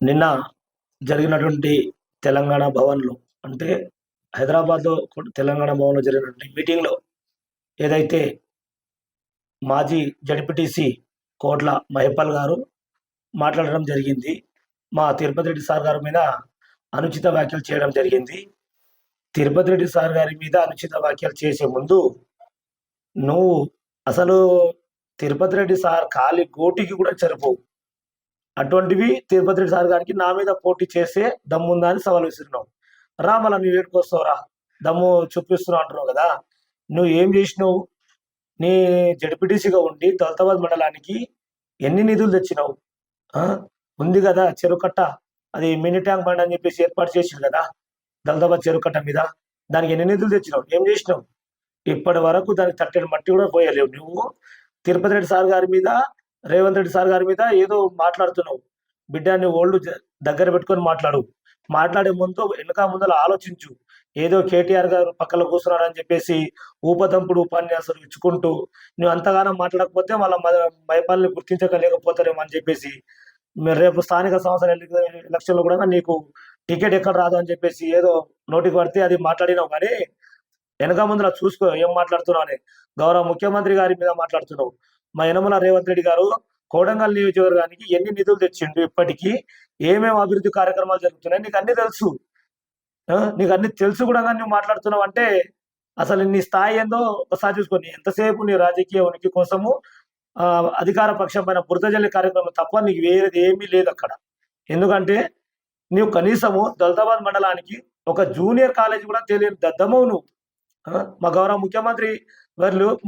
నిన్న జరిగినటువంటి తెలంగాణ భవన్‌లో అంటే హైదరాబాద్‌లో తెలంగాణ భవన్‌లో జరిగినటువంటి మీటింగ్‌లో ఏదైతే మాజీ జడ్పీటీసీ కోట్ల మహిపాల్ గారు మాట్లాడడం జరిగింది. మా తిరుపతి రెడ్డి సార్ గారి మీద అనుచిత వ్యాఖ్యలు చేయడం జరిగింది. తిరుపతి రెడ్డి సార్ గారి మీద అనుచిత వ్యాఖ్యలు చేసే ముందు నువ్వు అసలు తిరుపతి రెడ్డి సార్ కాలి గోటికి కూడా సరిపోవు. అటువంటివి తిరుపతి రెడ్డి సార్ గారికి నా మీద పోటీ చేసే దమ్ముందా అని సవాల్ విసిరినావు. రా మళ్ళా నువ్వు ఏడుకొస్తావురా, దమ్ము చూపిస్తున్నావు అంటున్నావు కదా. నువ్వు ఏం చేసినావు? నీ జడ్పీటీసీగా ఉండి దౌలతాబాద్ మండలానికి ఎన్ని నిధులు తెచ్చినావు? ఆ? ఉంది కదా చెరుకట్ట, అది మినీ ట్యాంక్ బండ్ అని చెప్పేసి ఏర్పాటు చేసింది కదా దౌలతాబాద్ చెరుకట్ట మీద. దానికి ఎన్ని నిధులు తెచ్చినావు? ఏం చేసినావు? ఇప్పటి వరకు దానికి తట్టెడు మట్టి కూడా పోయలేవు నువ్వు. తిరుపతి రెడ్డి సార్ గారి మీద, రేవంత్ రెడ్డి సార్ గారి మీద ఏదో మాట్లాడుతున్నావు. బిడ్డాన్ని ఓళ్ళు దగ్గర పెట్టుకొని మాట్లాడు. మాట్లాడే ముందు వెనక ముందర ఆలోచించు. ఏదో కేటీఆర్ గారు పక్కన కూర్చున్నారని చెప్పేసి ఊపదంపుడు ఉపన్యాసాలు ఇచ్చుకుంటూ నువ్వు అంతగానో మాట్లాడకపోతే వాళ్ళ మైపాల్ని గుర్తించలేకపోతారేమో అని చెప్పేసి మీరు రేపు స్థానిక సంస్థల ఎలక్షన్లో కూడా నీకు టికెట్ ఎక్కడ రాదు అని చెప్పేసి ఏదో నోటికి పడితే అది మాట్లాడినావు. కానీ వెనక ముందులా చూసుకో ఏం మాట్లాడుతున్నావు అని. గౌరవ ముఖ్యమంత్రి గారి మీద మాట్లాడుతున్నావు. మా యనమల రేవంత్ రెడ్డి గారు కోడంగల్ నియోజకవర్గానికి ఎన్ని నిధులు తెచ్చిండు, ఇప్పటికీ ఏమేమి అభివృద్ధి కార్యక్రమాలు జరుగుతున్నాయి నీకు అన్ని తెలుసు. నీకు అన్ని తెలుసు కూడా కానీ నువ్వు మాట్లాడుతున్నావు అంటే అసలు నీ స్థాయి ఏందో ఒకసారి చూసుకొని. ఎంతసేపు నీ రాజకీయ ఉనికి కోసము అధికార పక్షం పైన బురదజల్లి కార్యక్రమం తప్ప నీకు వేరేది ఏమీ లేదు అక్కడ. ఎందుకంటే నువ్వు కనీసము దౌలతాబాద్ మండలానికి ఒక జూనియర్ కాలేజ్ కూడా తెలియని దద్దమవు నువ్వు. మా గౌరవ ముఖ్యమంత్రి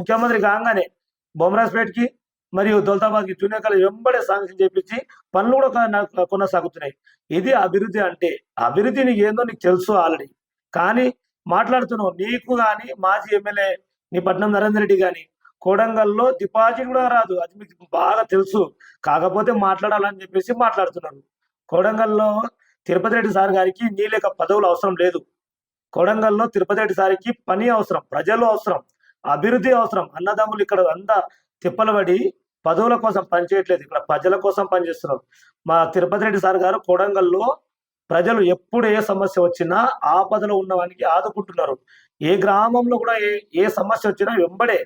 ముఖ్యమంత్రి కాగానే బొమ్మరాజ్పేట్కి మరియు దౌలతాబాద్కి జూనియర్ కాలేజ్ వెంబడే శాంక్షన్ చేపించి పనులు కూడా కొనసాగుతున్నాయి. ఇది అభివృద్ధి అంటే. అభివృద్ధి నీకు ఏందో నీకు తెలుసు ఆల్రెడీ. కానీ మాట్లాడుతున్నావు. నీకు కానీ మాజీ ఎమ్మెల్యే నీ పట్నం నరేందర్ రెడ్డి కానీ కోడంగల్లో డిపాజిట్ కూడా రాదు, అది మీకు బాగా తెలుసు. కాకపోతే మాట్లాడాలని చెప్పేసి మాట్లాడుతున్నారు. కోడంగల్లో తిరుపతి రెడ్డి సార్ గారికి నీ లేక పదవులు అవసరం లేదు. కోడంగల్లో తిరుపతి రెడ్డి సారికి పని అవసరం, ప్రజలు అవసరం, అభివృద్ధి అవసరం. అన్నదమ్ములు ఇక్కడ అంతా తిప్పలు పడి పదవుల కోసం పనిచేయట్లేదు, ఇక్కడ ప్రజల కోసం పనిచేస్తున్నారు. మా తిరుపతి రెడ్డి సార్ గారు కోడంగల్లో ప్రజలు ఎప్పుడు ఏ సమస్య వచ్చినా ఆపదలో ఉన్నవానికి ఆదుకుంటున్నారు. ఏ గ్రామంలో కూడా ఏ సమస్య వచ్చినా వెంబడే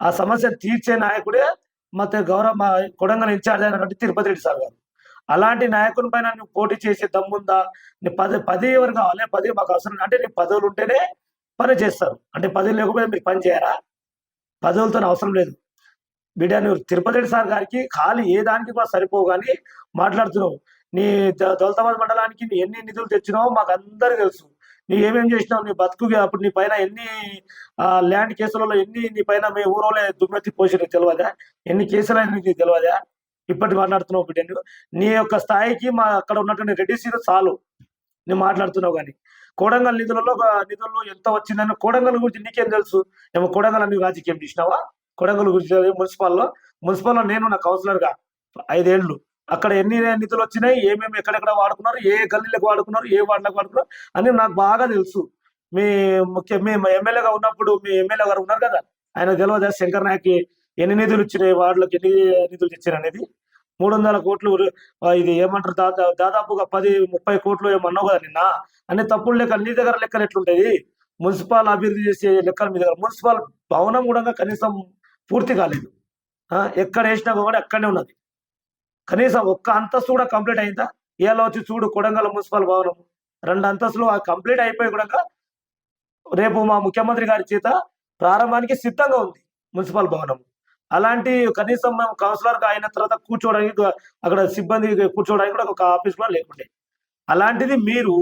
ఆ సమస్యను తీర్చే నాయకుడే మా కొడంగల్ ఇన్ఛార్జ్ అయినటువంటి తిరుపతి రెడ్డి సార్ గారు. అలాంటి నాయకుని పైన నువ్వు పోటీ చేసే దమ్ముందా? నీ పది ఎవరు కావాలి? పది మాకు అవసరం అంటే నీ పదవులు ఉంటేనే పని చేస్తారు. అంటే పదవులు లేకపోతే మీరు పని చేయరా? పదవులతో అవసరం లేదు. బిడ్డ నువ్వు తిరుపతి రెడ్డి సార్ గారికి ఖాళీ ఏ దానికి కూడా సరిపోవు కానీ మాట్లాడుతున్నావు. నీ దౌలతాబాద్ మండలానికి నీ ఎన్ని నిధులు తెచ్చినావో మాకు అందరికీ తెలుసు. నీ ఏమేం చేసినావు? నీ బతుకుగా అప్పుడు నీ పైన ఎన్ని ల్యాండ్ కేసులలో నీ పైన మీ ఊరోలే దుమ్మెత్తి పోసిన తెలియదా? ఎన్ని కేసులు అయినా నీకు తెలియదా? ఇప్పటి మాట్లాడుతున్నావు బిడ్డ. నీ యొక్క స్థాయికి మా అక్కడ ఉన్నటువంటి రెడ్డి సీలు చాలు నువ్వు మాట్లాడుతున్నావు. కానీ కోడంగల్ నిధులలో ఎంత వచ్చిందని కోడంగల్ గురించి నీకేం తెలుసు? ఏమో కోడంగల్ నువ్వు రాజకీయం చేసినావా? కొడంగల్ గురించి మున్సిపల్లో నేను నా కౌన్సిలర్గా 5 ఏళ్ళు అక్కడ ఎన్ని నిధులు వచ్చినాయి, ఏమేమి ఎక్కడెక్కడ వాడుకున్నారు, ఏ గల్లీలకు వాడుకున్నారు, ఏ వార్డులకు వాడుకున్నారు అని నాకు బాగా తెలుసు. మీ ఎమ్మెల్యేగా ఉన్నప్పుడు మీ ఎమ్మెల్యే గారు ఉన్నారు కదా, ఆయన తెలియదా శంకర్ నాయక్ ఎన్ని నిధులు ఇచ్చినాయి, వార్డులకు ఎన్ని నిధులు ఇచ్చారు అనేది? 300 కోట్లు. ఇది ఏమంటారు, దాదాపుగా 10-30 కోట్లు ఏమన్నావు కదా నిన్న. అన్ని తప్పుడు లెక్కలు నీ దగ్గర లెక్కలు ఎట్లుంటాయి? మున్సిపల్ అభివృద్ధి చేసే లెక్కలు మీ దగ్గర. మున్సిపల్ భవనం కూడా కనీసం పూర్తి కాలేదు. ఎక్కడ వేసినా కూడా అక్కడనే ఉన్నది. కనీసం ఒక్క అంతస్తు కూడా కంప్లీట్ అయిందా? ఇలా వచ్చి చూడు కొడంగల్ మున్సిపల్ భవనం 2 అంతస్తులు కంప్లీట్ అయిపోయి కూడా రేపు మా ముఖ్యమంత్రి గారి చేత ప్రారంభానికి సిద్ధంగా ఉంది మున్సిపల్ భవనం. అలాంటి కనీసం మేము కౌన్సిలర్గా అయిన తర్వాత కూర్చోవడానికి అక్కడ సిబ్బంది కూర్చోవడానికి కూడా ఒక ఆఫీస్ కూడా లేకుండే. అలాంటిది మీరు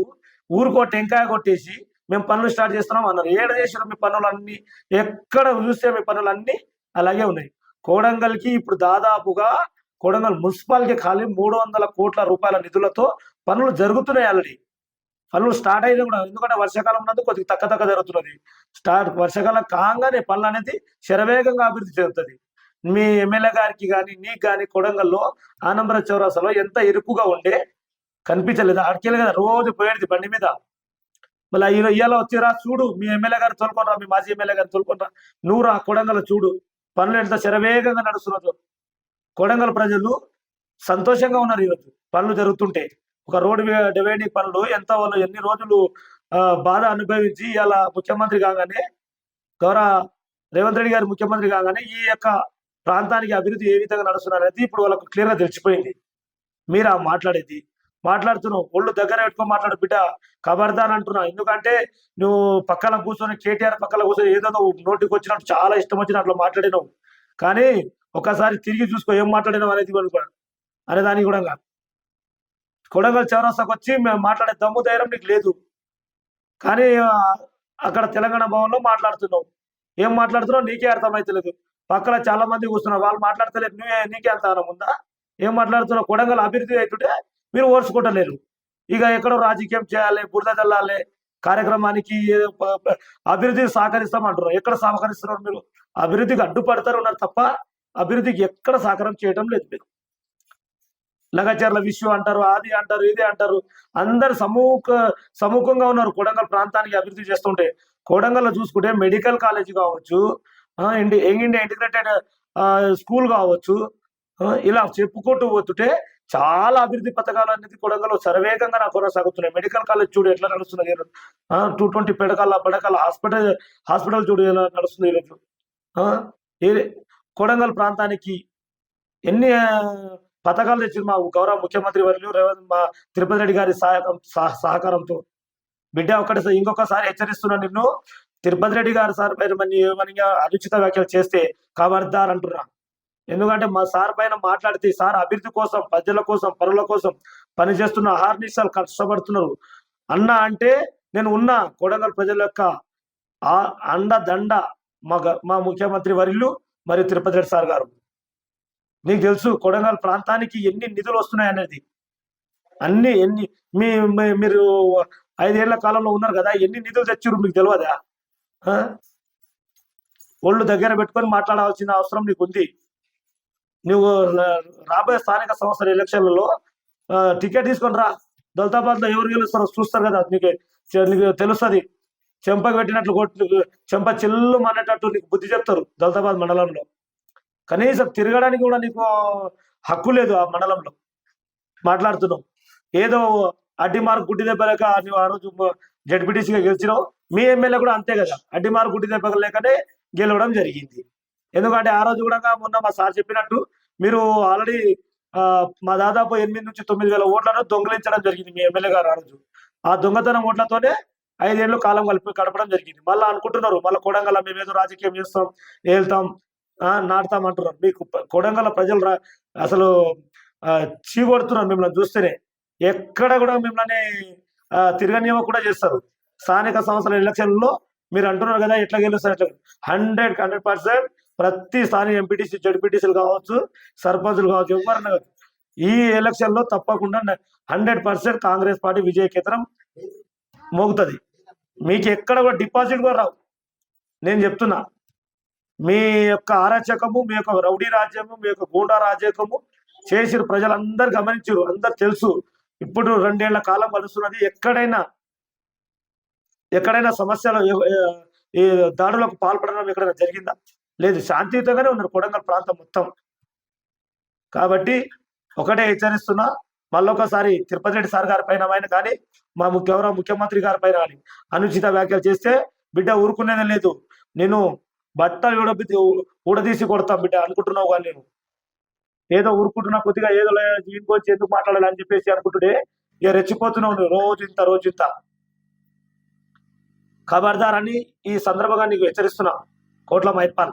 ఊరుకో టెంకాయ కొట్టేసి మేము పనులు స్టార్ట్ చేస్తున్నాం అన్నారు. ఏడ చేసారు మీ పనులన్నీ? ఎక్కడ చూస్తే మీ పనులన్నీ అలాగే ఉన్నాయి. కోడంగల్కి ఇప్పుడు దాదాపుగా కోడంగల్ మున్సిపాలిటీ ఖాళీ 300 కోట్ల రూపాయల నిధులతో పనులు జరుగుతున్నాయి. ఆల్రెడీ పనులు స్టార్ట్ అయినా కూడా, ఎందుకంటే వర్షాకాలం ఉన్నందుకు కొద్దిగా తక్కువ జరుగుతున్నది. వర్షాకాలం కాగానే పనులు అనేది శరవేగంగా అభివృద్ధి చెందుతుంది. మీ ఎమ్మెల్యే గారికి కానీ నీకు కానీ కొడంగల్లో ఆనంబర చౌరాసాలో ఎంత ఇరుకుగా ఉండే కనిపించలేదు. ఆడికెళ్ళి కదా రోజు పోయేది బండి మీద. మళ్ళీ ఇవాళ వచ్చిరా చూడు, మీ ఎమ్మెల్యే గారు తోలుకొనరా, మీ మాజీ ఎమ్మెల్యే గారిని తోలుకొనరా, నువ్వు రా కొడంగల్ చూడు పనులు ఎంత శరవేగంగా నడుస్తున్నారు. కొడంగల్ ప్రజలు సంతోషంగా ఉన్నారు ఈరోజు పనులు జరుగుతుంటే. ఒక రోడ్డు డివైడింగ్ పనులు ఎంత వాళ్ళు ఎన్ని రోజులు బాధ అనుభవించి ఇలా ముఖ్యమంత్రి కాగానే గౌరవ రేవంత్ రెడ్డి గారు ముఖ్యమంత్రి కాగానే ఈ యొక్క ప్రాంతానికి అభివృద్ధి ఏ విధంగా నడుస్తున్నారనేది ఇప్పుడు వాళ్ళకు క్లియర్గా తెలిసిపోయింది. మీరు మాట్లాడుతున్నావు ఒళ్ళు దగ్గర పెట్టుకొని మాట్లాడు బిడ్డ, ఖబర్దార్ అంటున్నా. ఎందుకంటే నువ్వు పక్కన కూర్చొని కేటీఆర్ పక్కన కూర్చొని ఏదో నోటికి వచ్చినట్టు చాలా ఇష్టం వచ్చినట్లు మాట్లాడినావు. కానీ ఒకసారి తిరిగి చూసుకో ఏం మాట్లాడినావు అనేది కూడా అనే దానికి కూడా కొడంగల్ చౌరస్తాకు వచ్చి మేము మాట్లాడే దమ్ము ధైర్యం నీకు లేదు. కానీ అక్కడ తెలంగాణ భవన్లో మాట్లాడుతున్నావు. ఏం మాట్లాడుతున్నావు నీకే అర్థమైతలేదు. పక్కన చాలా మంది కూర్చున్నారు, వాళ్ళు మాట్లాడతలేదు, నీకే అంత ఉందా? ఏం మాట్లాడుతున్నావు? కొడంగల్ అభివృద్ధి అవుతుంటే మీరు ఓర్చుకుంటలేరు. ఇక ఎక్కడో రాజకీయం చేయాలి, బురద చల్లాలి, కార్యక్రమానికి అభివృద్ధికి సహకరిస్తామంటున్నారు. ఎక్కడ సహకరిస్తున్నారు మీరు? అభివృద్ధికి అడ్డుపడతారు ఉన్నారు తప్ప అభివృద్ధికి ఎక్కడ సహకారం చేయడం లేదు. మీరు లగచర్ల విషయం అంటారు, అది అంటారు, ఇది అంటారు. అందరు సముఖంగా ఉన్నారు కొడంగల్ ప్రాంతానికి అభివృద్ధి చేస్తుంటే. కొడంగల్లో చూసుకుంటే మెడికల్ కాలేజ్ కావచ్చు, ఇండియా ఇంటిగ్రేటెడ్ స్కూల్ కావచ్చు, ఇలా చెప్పుకుంటూ పోతుంటే చాలా అభివృద్ధి పథకాలు అనేది కొడంగల్లో శరవేగంగా నాకు కొనసాగుతున్నాయి. మెడికల్ కాలేజ్ చూడు ఎట్లా నడుస్తున్నది. 220 పడకల హాస్పిటల్ చూడు ఎలా నడుస్తుంది ఈరోజు. కొడంగల్ ప్రాంతానికి ఎన్ని పథకాలు తెచ్చింది మా గౌరవ ముఖ్యమంత్రి వర్యులు మా తిరుపతి రెడ్డి గారి సహకారంతో. బిడ్డ ఇంకొకసారి హెచ్చరిస్తున్నా నిన్ను, తిరుపతి రెడ్డి గారు సార్ పైన ఏమని అనుచిత వ్యాఖ్యలు చేస్తే ఖబర్దార్ అంటున్నా. ఎందుకంటే మా సార్ పైన మాట్లాడితే సార్ అభివృద్ధి కోసం, ప్రజల కోసం, పనుల కోసం పనిచేస్తున్న అహర్నిశలు కష్టపడుతున్నారు అన్న అంటే నేను ఉన్నా. కొడంగల్ ప్రజల యొక్క అండదండ మా ముఖ్యమంత్రి వర్యులు మరియు తిరుపతి రెడ్డి సార్ గారు. నీకు తెలుసు కొడంగల్ ప్రాంతానికి ఎన్ని నిధులు వస్తున్నాయి అనేది. మీరు 5 ఏళ్ల కాలంలో ఉన్నారు కదా, ఎన్ని నిధులు తెచ్చారు మీకు తెలియదా? ఒళ్ళు దగ్గర పెట్టుకొని మాట్లాడాల్సిన అవసరం నీకు ఉంది. నువ్వు రాబోయే స్థానిక సంస్థల ఎలక్షన్లలో టికెట్ తీసుకొని రా. దౌలతాబాద్ లో ఎవరు గెలుస్తారో చూస్తారు కదా, నీకు తెలుస్తుంది. చెంప పెట్టినట్లు చెంప చెల్లు అనేటట్టు నీకు బుద్ధి చెప్తారు. దౌలతాబాద్ మండలంలో కనీసం తిరగడానికి కూడా నీకు హక్కు లేదు. ఆ మండలంలో మాట్లాడుతున్నావు. ఏదో అడ్డి మార్కు గుడ్డి దెబ్బలేక నువ్వు ఆ రోజు జడ్పీటీసీగా గెలిచినావు. మీ ఎమ్మెల్యే కూడా అంతే కదా, అడ్డి మార్కు గుడ్డి దెబ్బ లేకనే గెలవడం జరిగింది. ఎందుకంటే ఆ రోజు కూడా మొన్న మా సార్ చెప్పినట్టు మీరు ఆల్రెడీ మా దాదాపు 8 నుంచి 9 వేల ఓట్లను దొంగిలించడం జరిగింది మీ ఎమ్మెల్యే గారు. ఆ రోజు ఆ దొంగతనం ఓట్లతోనే 5 ఏళ్ళు కాలం గడపడం జరిగింది. మళ్ళీ అనుకుంటున్నారు మళ్ళీ కొడంగల్ మేము ఏదో రాజకీయం చేస్తాం, వెళ్తాం, నాటుతాం అంటున్నారు. మీకు కొడంగల్ ప్రజలు అసలు చీకొడుతున్నారు మిమ్మల్ని చూస్తేనే. ఎక్కడ కూడా మిమ్మల్ని తిరగనియమ కూడా చేస్తారు. స్థానిక సంస్థల ఎలక్షన్లో మీరు అంటున్నారు కదా ఎట్లా గెలుస్తారు, 100% ప్రతి స్థానిక ఎంపీటీసీ, జడ్పీటీసీలు కావచ్చు, సర్పంచులు కావచ్చు, ఎవరన్నా కావచ్చు, ఈ ఎలక్షన్ లో తప్పకుండా 100% కాంగ్రెస్ పార్టీ విజయకేతనం మోగుతుంది. మీకు ఎక్కడ కూడా డిపాజిట్ కూడా రావు. నేను చెప్తున్నా, మీ యొక్క అరాచకము, మీ యొక్క రౌడీ రాజ్యము, మీ యొక్క గూండా రాజ్యకము చేసిరు ప్రజలందరూ గమనించారు, అందరు తెలుసు. ఇప్పుడు 2 ఏళ్ల కాలం గడుస్తున్నది. ఎక్కడైనా సమస్యలు ఈ దాడులకు పాల్పడడం ఎక్కడైనా జరిగిందా? లేదు. శాంతియుతంగానే ఉన్నారు కొడంగల్ ప్రాంతం మొత్తం. కాబట్టి ఒకటే హెచ్చరిస్తున్నా, మళ్ళొకసారి తిరుపతి రెడ్డి సార్ గారి పైన కానీ మా గౌరవ ముఖ్యమంత్రి గారి పైన కానీ అనుచిత వ్యాఖ్యలు చేస్తే బిడ్డ ఊరుకునేదే లేదు. నేను బట్టలు ఊడదీసి కొడతాం బిడ్డ అనుకుంటున్నావు. కానీ నేను ఏదో ఊరుకుంటున్నా, కొద్దిగా ఏదో ఇంకొచ్చి ఎందుకు మాట్లాడాలి అని చెప్పేసి అనుకుంటుంటే ఇక రెచ్చిపోతున్నావు నువ్వు. రోజు ఇంత ఖబర్దార్ అని ఈ సందర్భంగా నీకు హెచ్చరిస్తున్నా. కోట్ల మైత్పాల్.